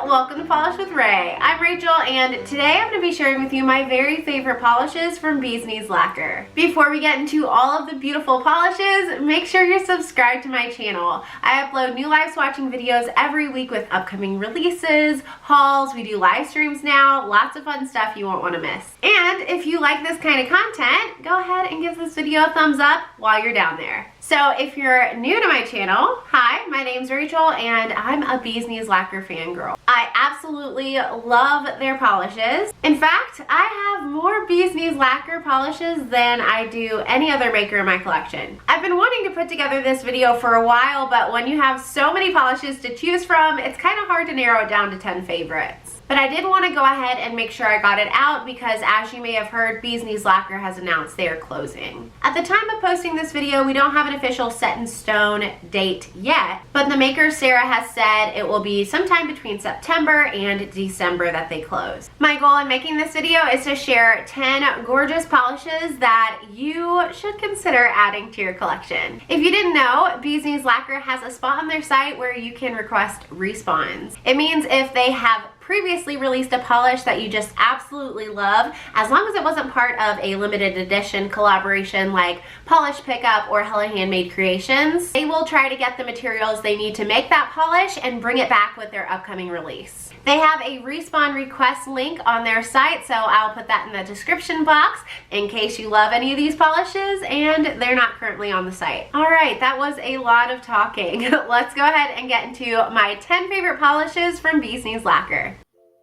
welcome to Polish with Ray. I'm Rachel and today I'm going to be sharing with you my very favorite polishes from Bee's Lacquer. Before we get into all of the beautiful polishes, make sure you're subscribed to my channel. I upload new live swatching videos every week with upcoming releases, hauls, we do live streams now, lots of fun stuff you won't want to miss. And if you like this kind of content, go ahead and give this video a thumbs up while you're down there. So if you're new to my channel, hi, my name's Rachel and I'm a Bee's Lacquer fangirl. I absolutely love their polishes. In fact, I have more Bee's Lacquer polishes than I do any other maker in my collection. I've been wanting to put together this video for a while, but when you have so many polishes to choose from, it's kind of hard to narrow it down to 10 favorites. But I did want to go ahead and make sure I got it out because, as you may have heard, Bee's Lacquer has announced they are closing. At the time of posting this video, we don't have an official set in stone date yet, but the maker, Sarah, has said it will be sometime between September and December that they close. My goal in making this video is to share 10 gorgeous polishes that you should consider adding to your collection. If you didn't know, Bee's Lacquer has a spot on their site where you can request respawns. It means if they have previously released a polish that you just absolutely love, as long as it wasn't part of a limited edition collaboration like Polish Pickup or Hella Handmade Creations, they will try to get the materials they need to make that polish and bring it back with their upcoming release. They have a respawn request link on their site, so I'll put that in the description box in case you love any of these polishes and they're not currently on the site. All right, that was a lot of talking. Let's go ahead and get into my 10 favorite polishes from Bee's Lacquer.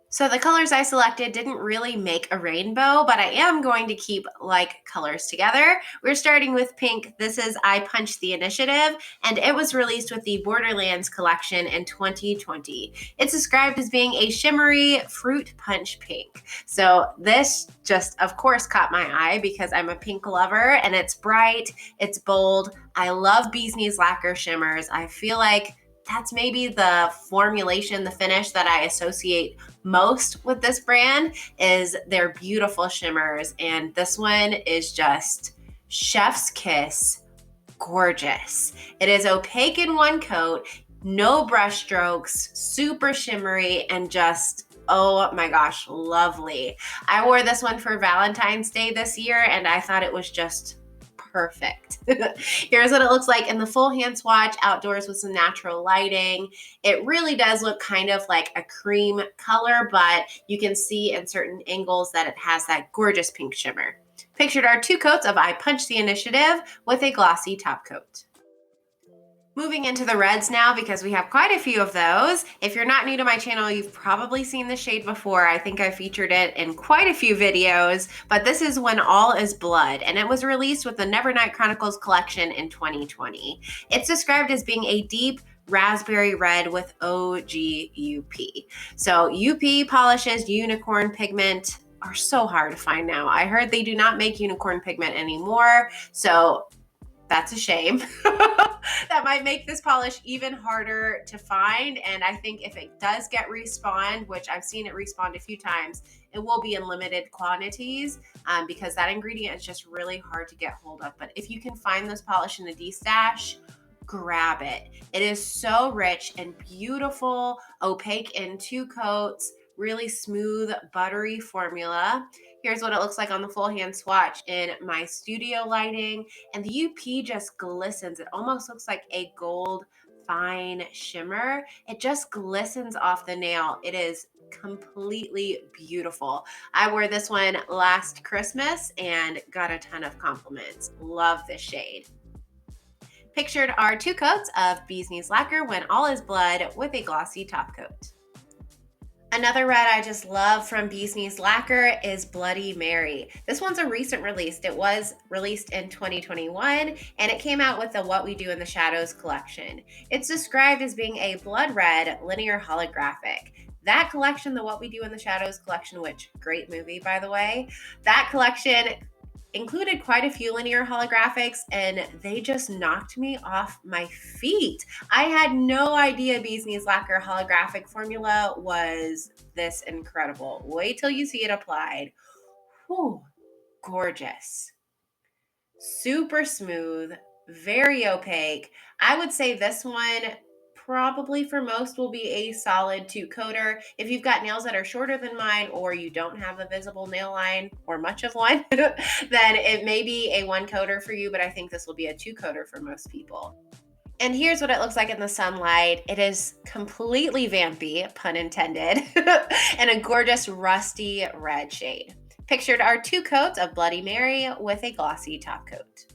So the colors I selected didn't really make a rainbow, but I am going to keep like colors together. We're starting with pink. This is I Punch the Initiative, and it was released with the Borderlands collection in 2020. It's described as being a shimmery fruit punch pink. So this just, of course, caught my eye because I'm a pink lover, and it's bright, it's bold. I love Bee's Lacquer shimmers. I feel like that's maybe the formulation, the finish that I associate most with this brand is their beautiful shimmers. And this one is just chef's kiss, gorgeous. It is opaque in one coat, no brush strokes, super shimmery, and just, oh my gosh, lovely. I wore this one for Valentine's Day this year and I thought it was just perfect. Here's what it looks like in the full hand swatch outdoors with some natural lighting. It really does look kind of like a cream color, but you can see in certain angles that it has that gorgeous pink shimmer. Pictured are 2 coats of I Punch the Initiative with a glossy top coat. Moving into the reds now because we have quite a few of those. If you're not new to my channel, you've probably seen the shade before. I think I featured it in quite a few videos, but this is When All Is Blood, and it was released with the Nevernight Chronicles collection in 2020. It's described as being a deep raspberry red with OG UP. So UP polishes, unicorn pigment, are so hard to find now. I heard they do not make unicorn pigment anymore, so that's a shame. That might make this polish even harder to find, and I think if it does get respawned, which I've seen it respawned a few times, it will be in limited quantities because that ingredient is just really hard to get hold of. But if you can find this polish in a D-stash, grab it. It is so rich and beautiful, opaque in 2 coats, really smooth, buttery formula. Here's what it looks like on the full hand swatch in my studio lighting. And the UP just glistens. It almost looks like a gold fine shimmer. It just glistens off the nail. It is completely beautiful. I wore this one last Christmas and got a ton of compliments. Love this shade. Pictured are 2 coats of Bee's Lacquer When All Is Blood with a glossy top coat. Another red I just love from Bee's Lacquer is Bloody Mary. This one's a recent release. It was released in 2021 and it came out with the What We Do in the Shadows collection. It's described as being a blood red linear holographic. That collection, the What We Do in the Shadows collection, which great movie by the way, that collection included quite a few linear holographics and they just knocked me off my feet. I had no idea Bee's Lacquer holographic formula was this incredible. Wait till you see it applied. Whew, gorgeous. Super smooth, very opaque. I would say this one probably for most will be a solid 2-coater. If you've got nails that are shorter than mine, or you don't have a visible nail line or much of one, then it may be a 1-coater for you, but I think this will be a 2-coater for most people. And here's what it looks like in the sunlight. It is completely vampy, pun intended, and a gorgeous rusty red shade. Pictured are 2 coats of Bloody Mary with a glossy top coat.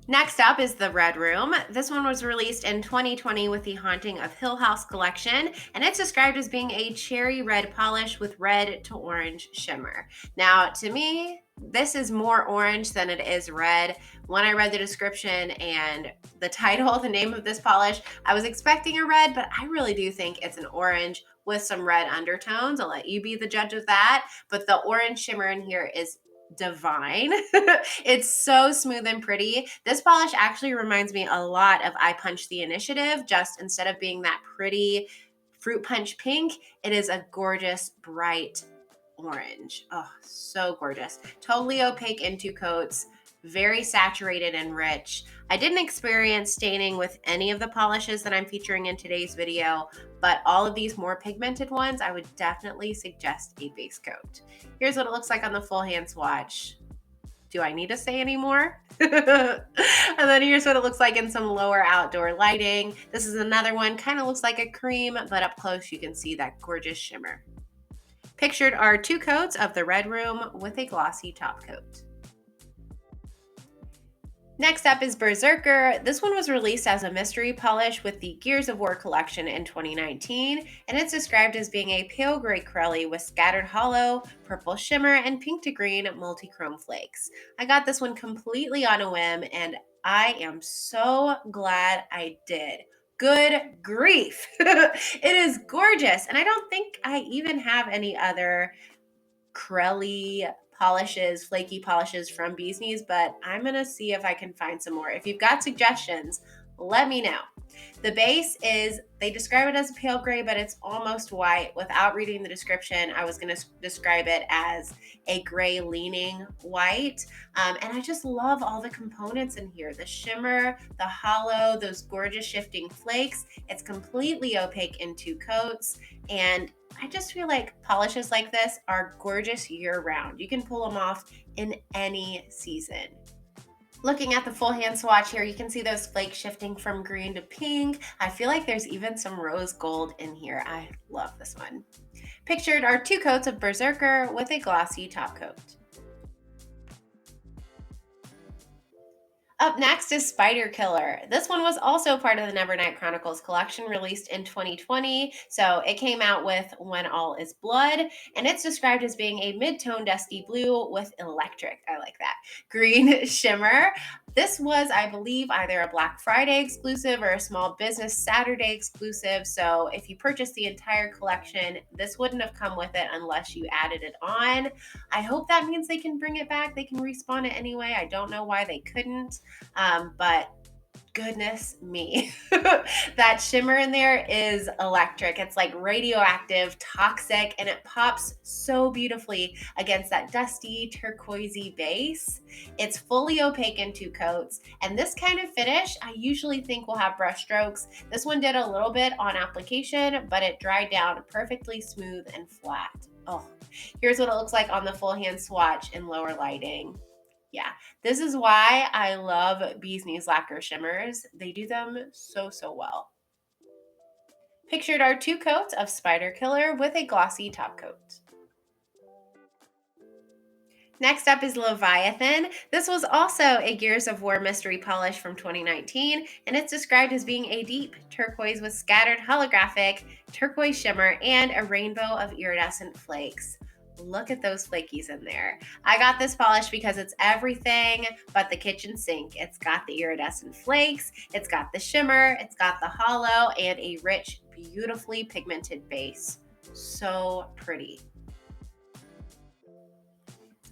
Next up is the Red Room. This one was released in 2020 with the Haunting of Hill House collection, and it's described as being a cherry red polish with red to orange shimmer. Now, to me, this is more orange than it is red. When I read the description and the title, the name of this polish, I was expecting a red, but I really do think it's an orange with some red undertones. I'll let you be the judge of that, but the orange shimmer in here is divine. It's so smooth and pretty. This polish actually reminds me a lot of I Punch the Initiative, just instead of being that pretty fruit punch pink, it is a gorgeous bright orange. Oh, so gorgeous. Totally opaque in 2 coats, very saturated and rich. I didn't experience staining with any of the polishes that I'm featuring in today's video, but all of these more pigmented ones, I would definitely suggest a base coat. Here's what it looks like on the full hand swatch. Do I need to say any more? And then here's what it looks like in some lower outdoor lighting. This is another one, kind of looks like a cream, but up close you can see that gorgeous shimmer. Pictured are 2 coats of the Red Room with a glossy top coat. Next up is Berserker. This one was released as a mystery polish with the Gears of War collection in 2019, and it's described as being a pale gray Corelli with scattered hollow, purple shimmer, and pink to green multi-chrome flakes. I got this one completely on a whim, and I am so glad I did. Good grief. It is gorgeous, and I don't think I even have any other Corelli polishes, flaky polishes from Bee's Knees, but I'm gonna see if I can find some more. If you've got suggestions, let me know. The base is, they describe it as a pale gray, but it's almost white. Without reading the description, I was gonna describe it as a gray leaning white. And I just love all the components in here. The shimmer, the hollow, those gorgeous shifting flakes. It's completely opaque in 2 coats. And I just feel like polishes like this are gorgeous year round. You can pull them off in any season. Looking at the full hand swatch here, you can see those flakes shifting from green to pink. I feel like there's even some rose gold in here. I love this one. Pictured are 2 coats of Berserker with a glossy top coat. Up next is Spider Killer. This one was also part of the Nevernight Chronicles collection released in 2020. So it came out with When All Is Blood, and it's described as being a mid-tone dusty blue with electric, I like that, green shimmer. This was, I believe, either a Black Friday exclusive or a Small Business Saturday exclusive. So if you purchased the entire collection, this wouldn't have come with it unless you added it on. I hope that means they can bring it back. They can respawn it anyway. I don't know why they couldn't, but goodness me. That shimmer in there is electric. It's like radioactive, toxic, and it pops so beautifully against that dusty, turquoisey base. It's fully opaque in 2 coats, and this kind of finish I usually think will have brush strokes. This one did a little bit on application, but it dried down perfectly smooth and flat. Oh, here's what it looks like on the full hand swatch in lower lighting. Yeah, this is why I love Bee's Knees Lacquer shimmers. They do them so well. Pictured are 2 coats of Spider Killer with a glossy top coat. Next up is Leviathan. This was also a Gears of War mystery polish from 2019, and it's described as being a deep turquoise with scattered holographic turquoise shimmer and a rainbow of iridescent flakes. Look at those flakies in there. I got this polish because it's everything but the kitchen sink. It's got the iridescent flakes, it's got the shimmer, it's got the hollow, and a rich, beautifully pigmented base. So pretty.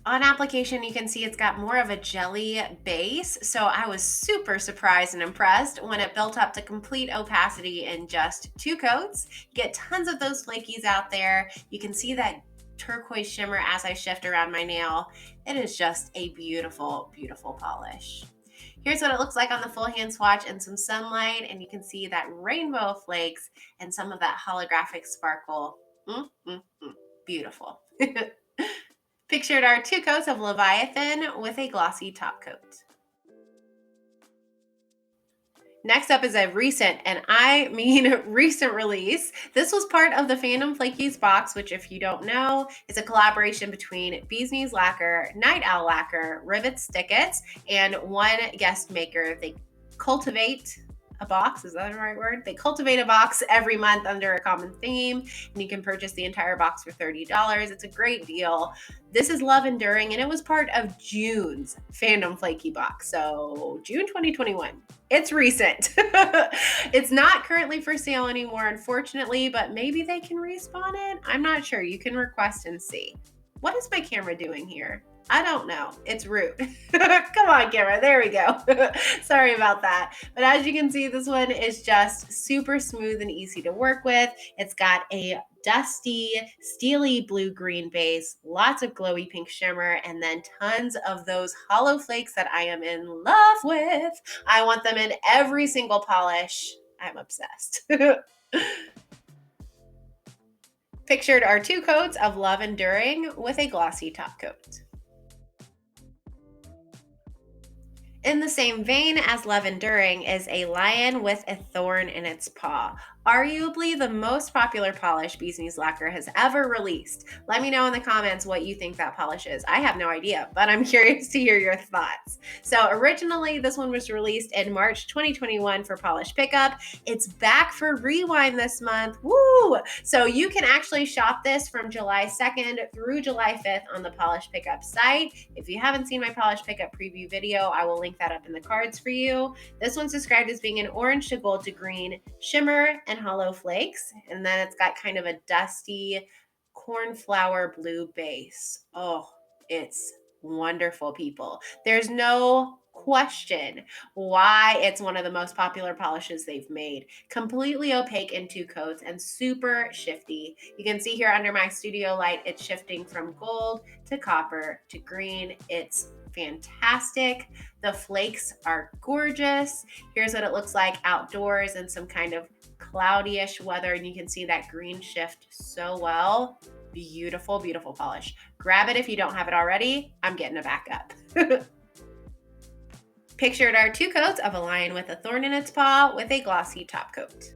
On application, you can see it's got more of a jelly base, so I was super surprised and impressed when it built up to complete opacity in just 2 coats. You get tons of those flakies out there. You can see that turquoise shimmer as I shift around my nail. It is just a beautiful, beautiful polish. Here's what it looks like on the full hand swatch and some sunlight, and you can see that rainbow flakes and some of that holographic sparkle. Beautiful. Pictured are 2 coats of Leviathan with a glossy top coat. Next up is a recent, and I mean recent release. This was part of the Fandom Flakies box, which if you don't know, is a collaboration between Bee's Knees Lacquer, Night Owl Lacquer, Rivet Stickets, and one guest maker. They cultivate a box, is that the right word? They cultivate a box every month under a common theme, and you can purchase the entire box for $30. It's a great deal. This is Love Enduring, and it was part of June's Fandom Flaky box, so June 2021. It's recent. It's not currently for sale anymore, unfortunately, but maybe they can respawn it. I'm not sure. You can request and see. What is my camera doing here? I don't know. It's rude. Come on, camera. There we go. Sorry about that. But as you can see, this one is just super smooth and easy to work with. It's got a dusty, steely blue-green base, lots of glowy pink shimmer, and then tons of those hollow flakes that I am in love with. I want them in every single polish. I'm obsessed. Pictured are 2 coats of Love Enduring with a glossy top coat. In the same vein as Love Enduring is a lion with a thorn in its paw. Arguably the most popular polish Bee's Knees Lacquer has ever released. Let me know in the comments what you think that polish is. I have no idea, but I'm curious to hear your thoughts. So originally, this one was released in March 2021 for polish pickup. It's back for rewind this month. Woo! So you can actually shop this from July 2nd through July 5th on the polish pickup site. If you haven't seen my polish pickup preview video, I will link that up in the cards for you. This one's described as being an orange to gold to green shimmer and hollow flakes, and then it's got kind of a dusty cornflower blue base. Oh, it's wonderful, people. There's no question why it's one of the most popular polishes they've made. Completely opaque in 2 coats and super shifty. You can see here under my studio light, it's shifting from gold to copper to green. It's fantastic. The flakes are gorgeous. Here's what it looks like outdoors in some kind of cloudy-ish weather, and you can see that green shift so well. Beautiful, beautiful polish. Grab it if you don't have it already. I'm getting a backup. Pictured are 2 coats of a lion with a thorn in its paw with a glossy top coat.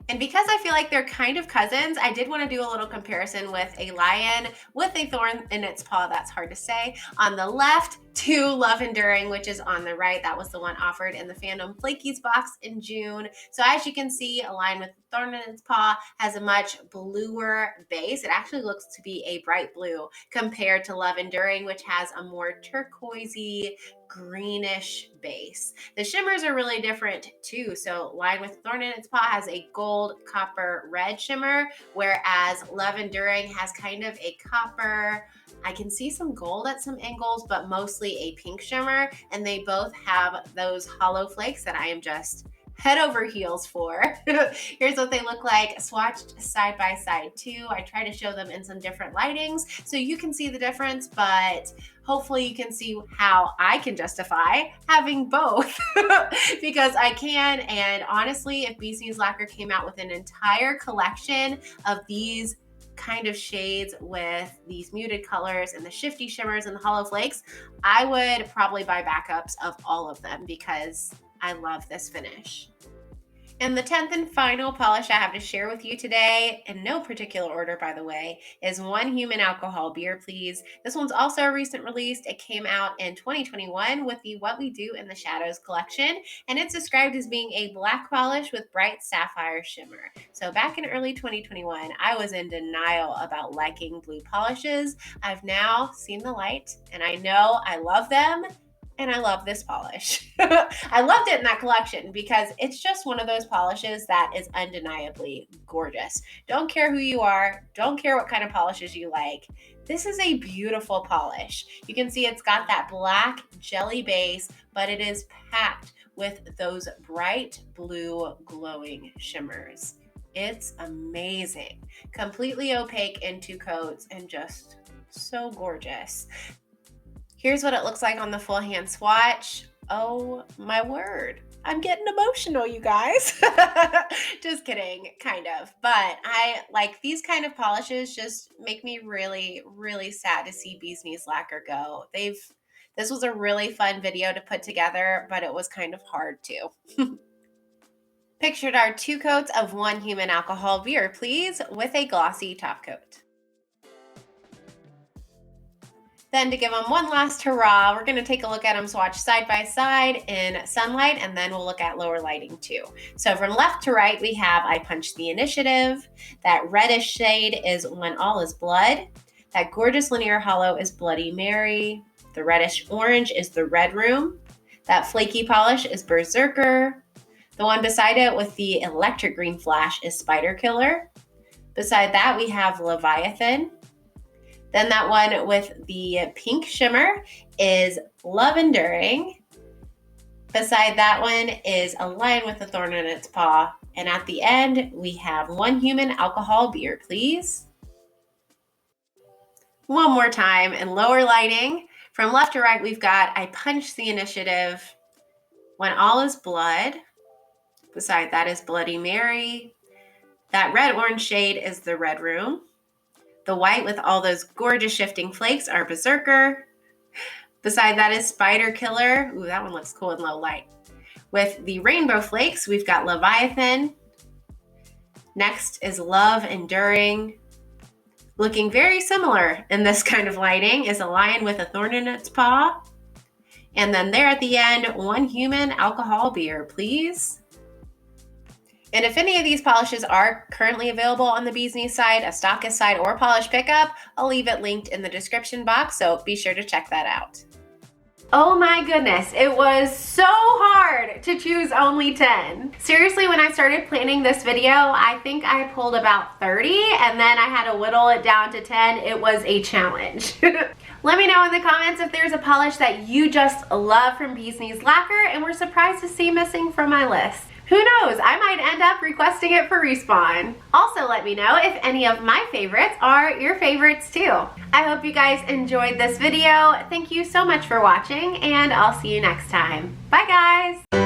And because I feel like they're kind of cousins, I did want to do a little comparison with a lion with a thorn in its paw, that's hard to say, on the left to Love Enduring, which is on the right. That was the one offered in the Fandom Flakies box in June. So as you can see, a lion with a thorn in its paw has a much bluer base. It actually looks to be a bright blue compared to Love Enduring, which has a more turquoisey, greenish base. The shimmers are really different too. So lion with thorn in its paw has a gold, copper, red shimmer, whereas Love Enduring has kind of a copper, I can see some gold at some angles, but mostly a pink shimmer. And they both have those hollow flakes that I am just head over heels for. Here's what they look like swatched side by side too. I try to show them in some different lightings so you can see the difference, but hopefully you can see how I can justify having both because I can. And honestly, if Bee's Knees Lacquer came out with an entire collection of these kind of shades with these muted colors and the shifty shimmers and the hollow flakes, I would probably buy backups of all of them because I love this finish. And the 10th and final polish I have to share with you today, in no particular order by the way, is One Human Alcohol Beer Please. This one's also a recent release. It came out in 2021 with the What We Do in the Shadows collection, and it's described as being a black polish with bright sapphire shimmer. So back in early 2021, I was in denial about liking blue polishes. I've now seen the light, and I know I love them. And I love this polish. I loved it in that collection because it's just one of those polishes that is undeniably gorgeous. Don't care who you are. Don't care what kind of polishes you like. This is a beautiful polish. You can see it's got that black jelly base, but it is packed with those bright blue glowing shimmers. It's amazing. Completely opaque in 2 coats and just so gorgeous. Here's what it looks like on the full hand swatch. Oh my word. I'm getting emotional, you guys. Just kidding, kind of. But I like these kind of polishes just make me really, really sad to see Bee's Knees Lacquer go. This was a really fun video to put together, but it was kind of hard too. Pictured our 2 coats of 1 human alcohol beer, please, with a glossy top coat. Then to give them one last hurrah, we're gonna take a look at them swatch side by side in sunlight, and then we'll look at lower lighting too. So from left to right, we have I Punch the Initiative. That reddish shade is When All Is Blood. That gorgeous linear hollow is Bloody Mary. The reddish orange is The Red Room. That flaky polish is Berserker. The one beside it with the electric green flash is Spider Killer. Beside that, we have Leviathan. Then that one with the pink shimmer is Love Enduring. Beside that one is A Lion with a Thorn in Its Paw. And at the end, we have 1 human alcohol beer, please. One more time in lower lighting. From left to right, we've got I Punch the Initiative, When All Is Blood. Beside that is Bloody Mary. That red-orange shade is The Red Room. The white with all those gorgeous shifting flakes are Berserker. Beside that is Spider Killer. Ooh, that one looks cool in low light. With the rainbow flakes, we've got Leviathan. Next is Love Enduring. Looking very similar in this kind of lighting is A Lion with a Thorn in Its Paw. And then there at the end, 1 human alcohol beer, please. And if any of these polishes are currently available on the Bee's Knees side, a stockist side, or polish pickup, I'll leave it linked in the description box, so be sure to check that out. Oh my goodness, it was so hard to choose only 10. Seriously, when I started planning this video, I think I pulled about 30, and then I had to whittle it down to 10. It was a challenge. Let me know in the comments if there's a polish that you just love from Bee's Knees Lacquer and were surprised to see missing from my list. Who knows, I might end up requesting it for respawn. Also let me know if any of my favorites are your favorites too. I hope you guys enjoyed this video. Thank you so much for watching, and I'll see you next time. Bye guys!